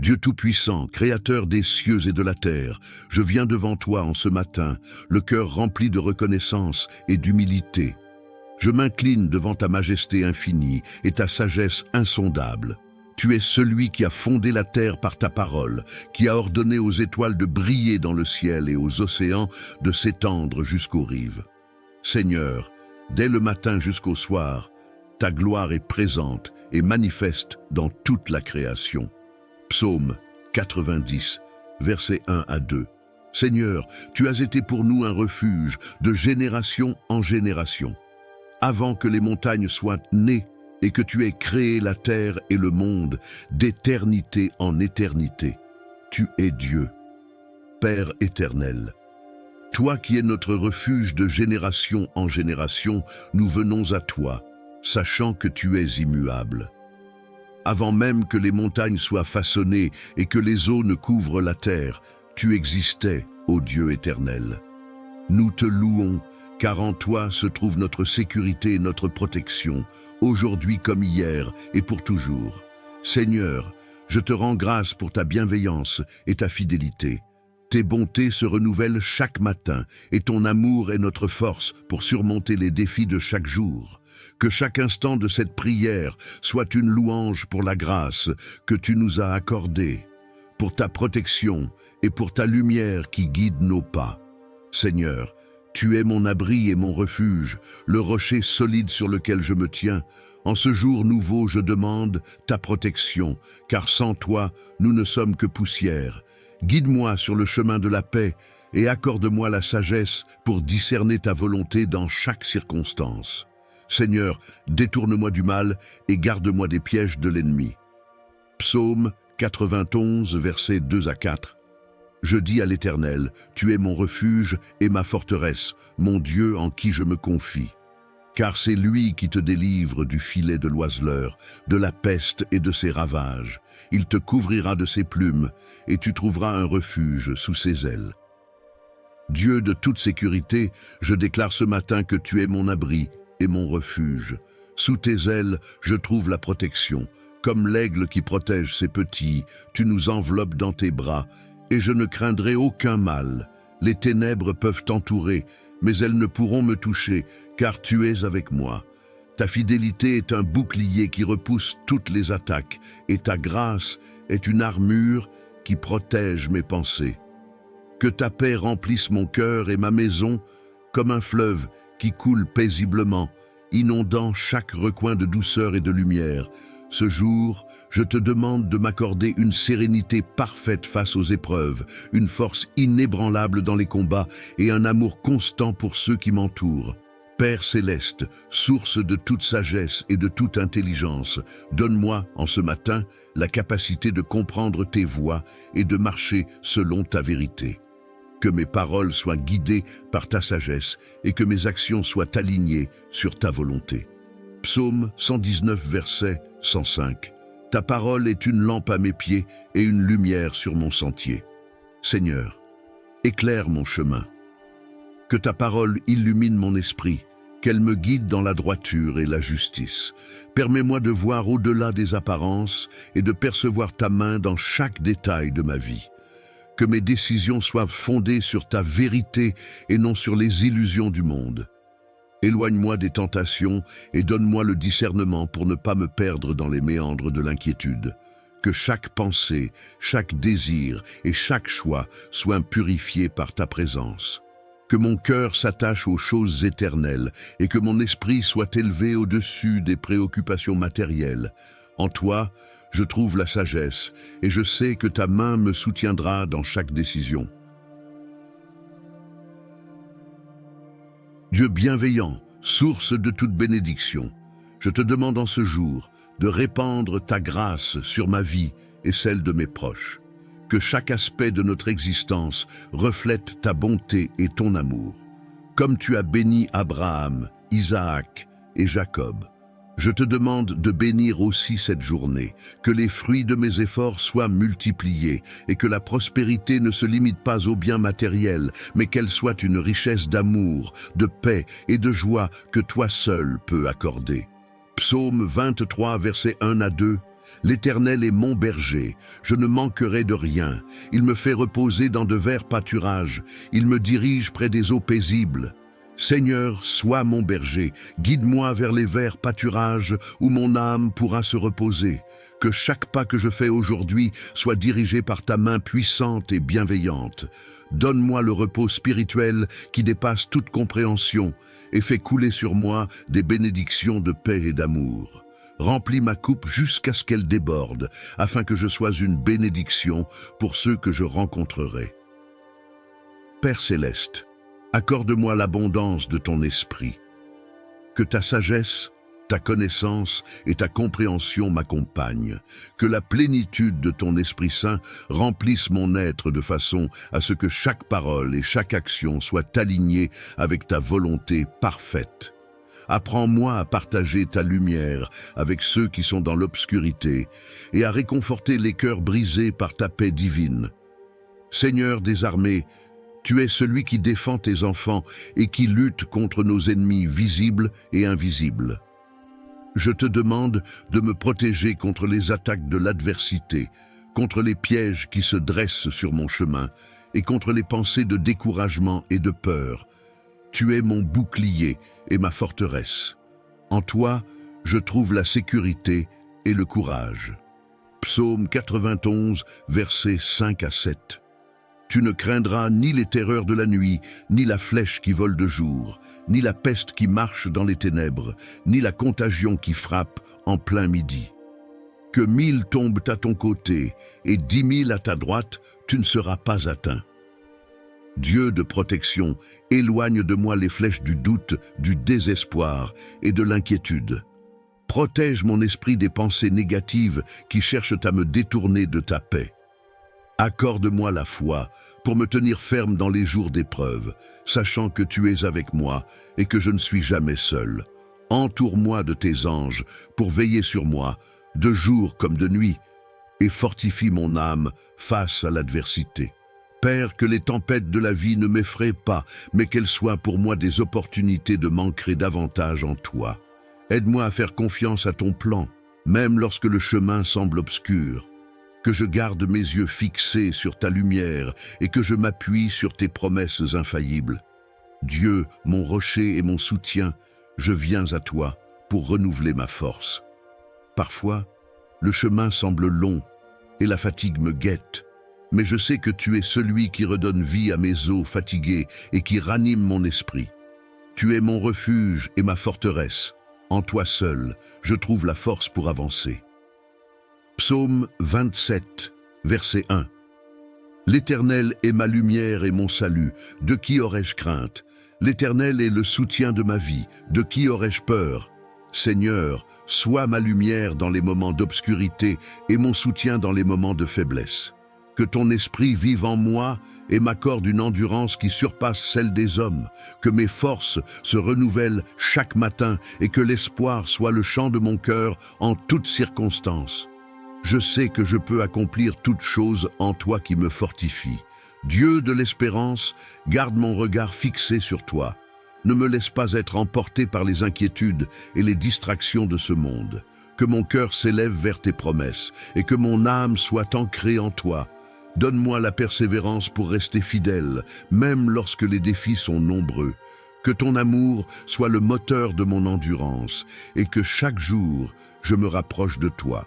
Dieu Tout-Puissant, Créateur des cieux et de la terre, je viens devant toi en ce matin, le cœur rempli de reconnaissance et d'humilité. Je m'incline devant ta majesté infinie et ta sagesse insondable. Tu es celui qui a fondé la terre par ta parole, qui a ordonné aux étoiles de briller dans le ciel et aux océans de s'étendre jusqu'aux rives. Seigneur, dès le matin jusqu'au soir, ta gloire est présente et manifeste dans toute la création. Psaume 90, versets 1 à 2. Seigneur, tu as été pour nous un refuge de génération en génération. Avant que les montagnes soient nées et que tu aies créé la terre et le monde, d'éternité en éternité, tu es Dieu, Père éternel. Toi qui es notre refuge de génération en génération, nous venons à toi, sachant que tu es immuable. Avant même que les montagnes soient façonnées et que les eaux ne couvrent la terre, tu existais, ô Dieu éternel. Nous te louons, car en toi se trouve notre sécurité et notre protection, aujourd'hui comme hier et pour toujours. Seigneur, je te rends grâce pour ta bienveillance et ta fidélité. Tes bontés se renouvellent chaque matin et ton amour est notre force pour surmonter les défis de chaque jour. Que chaque instant de cette prière soit une louange pour la grâce que tu nous as accordée, pour ta protection et pour ta lumière qui guide nos pas. Seigneur, tu es mon abri et mon refuge, le rocher solide sur lequel je me tiens. En ce jour nouveau, je demande ta protection, car sans toi, nous ne sommes que poussière. Guide-moi sur le chemin de la paix et accorde-moi la sagesse pour discerner ta volonté dans chaque circonstance. Seigneur, détourne-moi du mal et garde-moi des pièges de l'ennemi. Psaume 91, versets 2 à 4. Je dis à l'Éternel, tu es mon refuge et ma forteresse, mon Dieu en qui je me confie. Car c'est lui qui te délivre du filet de l'oiseleur, de la peste et de ses ravages. Il te couvrira de ses plumes et tu trouveras un refuge sous ses ailes. Dieu de toute sécurité, je déclare ce matin que tu es mon abri et mon refuge. Sous tes ailes, je trouve la protection. Comme l'aigle qui protège ses petits, tu nous enveloppes dans tes bras, et je ne craindrai aucun mal. Les ténèbres peuvent t'entourer, mais elles ne pourront me toucher, car tu es avec moi. Ta fidélité est un bouclier qui repousse toutes les attaques, et ta grâce est une armure qui protège mes pensées. Que ta paix remplisse mon cœur et ma maison comme un fleuve qui coule paisiblement, inondant chaque recoin de douceur et de lumière. Ce jour, je te demande de m'accorder une sérénité parfaite face aux épreuves, une force inébranlable dans les combats et un amour constant pour ceux qui m'entourent. Père céleste, source de toute sagesse et de toute intelligence, donne-moi, en ce matin, la capacité de comprendre tes voies et de marcher selon ta vérité. Que mes paroles soient guidées par ta sagesse et que mes actions soient alignées sur ta volonté. Psaume 119, verset 105. Ta parole est une lampe à mes pieds et une lumière sur mon sentier. Seigneur, éclaire mon chemin. Que ta parole illumine mon esprit, qu'elle me guide dans la droiture et la justice. Permets-moi de voir au-delà des apparences et de percevoir ta main dans chaque détail de ma vie. Que mes décisions soient fondées sur ta vérité et non sur les illusions du monde. Éloigne-moi des tentations et donne-moi le discernement pour ne pas me perdre dans les méandres de l'inquiétude. Que chaque pensée, chaque désir et chaque choix soient purifiés par ta présence. Que mon cœur s'attache aux choses éternelles et que mon esprit soit élevé au-dessus des préoccupations matérielles. En toi, je trouve la sagesse et je sais que ta main me soutiendra dans chaque décision. Dieu bienveillant, source de toute bénédiction, je te demande en ce jour de répandre ta grâce sur ma vie et celle de mes proches. Que chaque aspect de notre existence reflète ta bonté et ton amour. Comme tu as béni Abraham, Isaac et Jacob, je te demande de bénir aussi cette journée, que les fruits de mes efforts soient multipliés et que la prospérité ne se limite pas aux biens matériels, mais qu'elle soit une richesse d'amour, de paix et de joie que toi seul peux accorder. Psaume 23, versets 1 à 2. L'Éternel est mon berger, je ne manquerai de rien. Il me fait reposer dans de verts pâturages, il me dirige près des eaux paisibles. Seigneur, sois mon berger, guide-moi vers les verts pâturages où mon âme pourra se reposer. Que chaque pas que je fais aujourd'hui soit dirigé par ta main puissante et bienveillante. Donne-moi le repos spirituel qui dépasse toute compréhension et fais couler sur moi des bénédictions de paix et d'amour. Remplis ma coupe jusqu'à ce qu'elle déborde, afin que je sois une bénédiction pour ceux que je rencontrerai. Père céleste, accorde-moi l'abondance de ton esprit. Que ta sagesse, ta connaissance et ta compréhension m'accompagnent. Que la plénitude de ton Esprit Saint remplisse mon être de façon à ce que chaque parole et chaque action soient alignées avec ta volonté parfaite. Apprends-moi à partager ta lumière avec ceux qui sont dans l'obscurité et à réconforter les cœurs brisés par ta paix divine. Seigneur des armées, tu es celui qui défend tes enfants et qui lutte contre nos ennemis visibles et invisibles. Je te demande de me protéger contre les attaques de l'adversité, contre les pièges qui se dressent sur mon chemin et contre les pensées de découragement et de peur. Tu es mon bouclier et ma forteresse. En toi, je trouve la sécurité et le courage. Psaume 91, versets 5 à 7. Tu ne craindras ni les terreurs de la nuit, ni la flèche qui vole de jour, ni la peste qui marche dans les ténèbres, ni la contagion qui frappe en plein midi. Que 1000 tombent à ton côté et 10 000 à ta droite, tu ne seras pas atteint. Dieu de protection, éloigne de moi les flèches du doute, du désespoir et de l'inquiétude. Protège mon esprit des pensées négatives qui cherchent à me détourner de ta paix. Accorde-moi la foi pour me tenir ferme dans les jours d'épreuve, sachant que tu es avec moi et que je ne suis jamais seul. Entoure-moi de tes anges pour veiller sur moi, de jour comme de nuit, et fortifie mon âme face à l'adversité. Père, que les tempêtes de la vie ne m'effraient pas, mais qu'elles soient pour moi des opportunités de m'ancrer davantage en toi. Aide-moi à faire confiance à ton plan, même lorsque le chemin semble obscur. Que je garde mes yeux fixés sur ta lumière et que je m'appuie sur tes promesses infaillibles. Dieu, mon rocher et mon soutien, je viens à toi pour renouveler ma force. Parfois, le chemin semble long et la fatigue me guette, mais je sais que tu es celui qui redonne vie à mes os fatigués et qui ranime mon esprit. Tu es mon refuge et ma forteresse. En toi seul, je trouve la force pour avancer. Psaume 27, verset 1. L'Éternel est ma lumière et mon salut, de qui aurais-je crainte? L'Éternel est le soutien de ma vie, de qui aurais-je peur? Seigneur, sois ma lumière dans les moments d'obscurité et mon soutien dans les moments de faiblesse. Que ton esprit vive en moi et m'accorde une endurance qui surpasse celle des hommes, que mes forces se renouvellent chaque matin et que l'espoir soit le chant de mon cœur en toutes circonstances. Je sais que je peux accomplir toutes choses en toi qui me fortifie. Dieu de l'espérance, garde mon regard fixé sur toi. Ne me laisse pas être emporté par les inquiétudes et les distractions de ce monde. Que mon cœur s'élève vers tes promesses et que mon âme soit ancrée en toi. Donne-moi la persévérance pour rester fidèle, même lorsque les défis sont nombreux. Que ton amour soit le moteur de mon endurance et que chaque jour, je me rapproche de toi.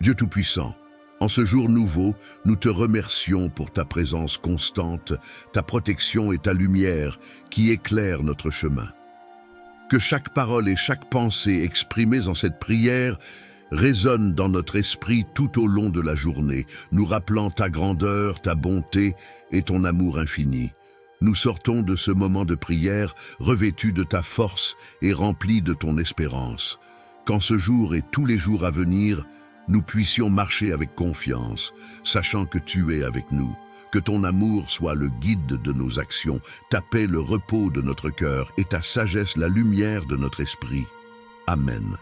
Dieu Tout-Puissant, en ce jour nouveau, nous te remercions pour ta présence constante, ta protection et ta lumière qui éclairent notre chemin. Que chaque parole et chaque pensée exprimées en cette prière résonnent dans notre esprit tout au long de la journée, nous rappelant ta grandeur, ta bonté et ton amour infini. Nous sortons de ce moment de prière revêtus de ta force et remplis de ton espérance. Qu'en ce jour et tous les jours à venir, nous puissions marcher avec confiance, sachant que tu es avec nous. Que ton amour soit le guide de nos actions, ta paix le repos de notre cœur et ta sagesse la lumière de notre esprit. Amen.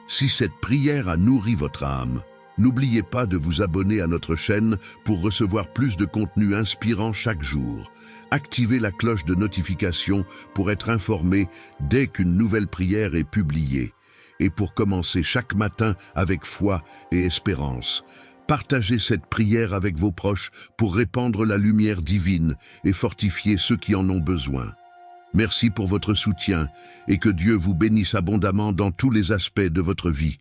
Si cette prière a nourri votre âme, N'oubliez pas de vous abonner à notre chaîne pour recevoir plus de contenu inspirant chaque jour. Activez la cloche de notification pour être informé dès qu'une nouvelle prière est publiée. Et pour commencer chaque matin avec foi et espérance, partagez cette prière avec vos proches pour répandre la lumière divine et fortifier ceux qui en ont besoin. Merci pour votre soutien et que Dieu vous bénisse abondamment dans tous les aspects de votre vie.